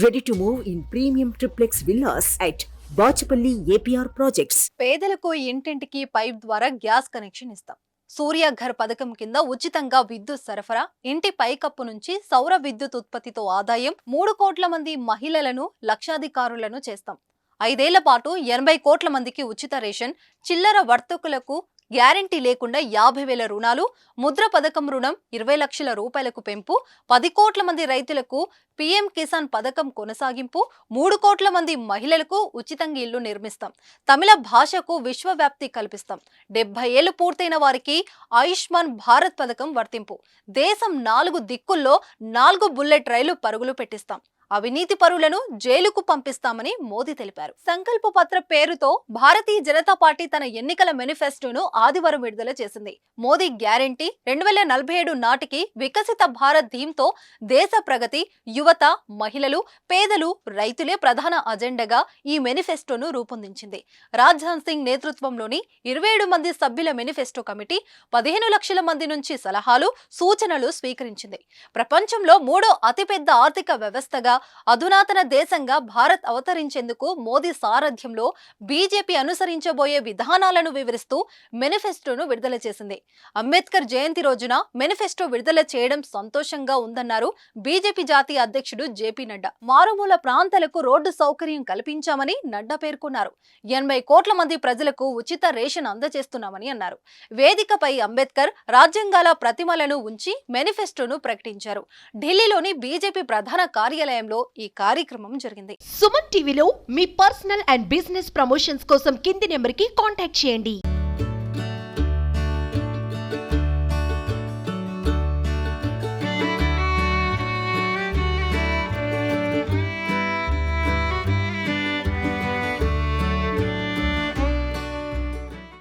Ready to move in premium triplex villas at Bachapalli APR Projects. పేదలకు ఇంటింటికి pipe ద్వారా gas connection ఇస్తాం. సూర్యఘర్ పథకం కింద ఉచితంగా విద్యుత్ సరఫరా, ఇంటి పైకప్పు నుంచి సౌర విద్యుత్ ఉత్పత్తితో ఆదాయం, 3 కోట్ల మంది మహిళలను లక్షాధికారులను చేస్తాం. 5 ఏళ్ల పాటు 80 కోట్ల మందికి ఉచిత రేషన్, చిల్లర వర్తకులకు గ్యారంటీ లేకుండా 50,000 రుణాలు, ముద్ర పథకం రుణం 20 లక్షల రూపాయలకు పెంపు, 10 కోట్ల మంది రైతులకు పీఎం కిసాన్ పథకం కొనసాగింపు, 3 కోట్ల మంది మహిళలకు ఉచితంగా ఇల్లు నిర్మిస్తాం. తమిళ భాషకు విశ్వవ్యాప్తి కల్పిస్తాం. 70 ఏళ్లు పూర్తయిన వారికి ఆయుష్మాన్ భారత్ పథకం వర్తింపు. దేశం 4 దిక్కుల్లో 4 బుల్లెట్ రైలు పరుగులు పెట్టిస్తాం. అవినీతి పరులను జైలుకు పంపిస్తామని మోదీ తెలిపారు. సంకల్ప పత్ర పేరుతో భారతీయ జనతా పార్టీ తన ఎన్నికల మేనిఫెస్టోను ఆదివారం విడుదల చేసింది. మోదీ గ్యారంటీ 2047 నాటికి వికసిత భారత్ థీమ్తో దేశ ప్రగతి, యువత, మహిళలు, పేదలు, రైతులే ప్రధాన అజెండాగా ఈ మేనిఫెస్టోను రూపొందించింది. రాజ్నాథ్ సింగ్ నేతృత్వంలోని 27 మంది సభ్యుల మేనిఫెస్టో కమిటీ 15 లక్షల మంది నుంచి సలహాలు, సూచనలు స్వీకరించింది. ప్రపంచంలో 3వ అతిపెద్ద ఆర్థిక వ్యవస్థగా, అధునాతన దేశంగా భారత్ అవతరించేందుకు మోదీ సారథ్యంలో బీజేపీ అనుసరించబోయే విధానాలను వివరిస్తూ మేనిఫెస్టోను విడుదల చేసింది. అంబేద్కర్ జయంతి రోజున మేనిఫెస్టో విడుదల చేయడం సంతోషంగా ఉందన్నారు బీజేపీ జాతీయ అధ్యక్షుడు జేపీ నడ్డా. మారుమూల ప్రాంతాలకు రోడ్డు సౌకర్యం కల్పించామని నడ్డా పేర్కొన్నారు. 80 కోట్ల మంది ప్రజలకు ఉచిత రేషన్ అందజేస్తున్నామని అన్నారు. వేదికపై అంబేద్కర్ రాజ్యాంగాల ప్రతిమలను ఉంచి మేనిఫెస్టోను ప్రకటించారు. ఢిల్లీలోని బీజేపీ ప్రధాన కార్యాలయంలో ఈ కార్యక్రమం జరిగింది. సుమన్ టీవీలో మీ పర్సనల్ అండ్ బిజినెస్ ప్రమోషన్స్ కోసం కింది నెంబర్కి కాంటాక్ట్ చేయండి.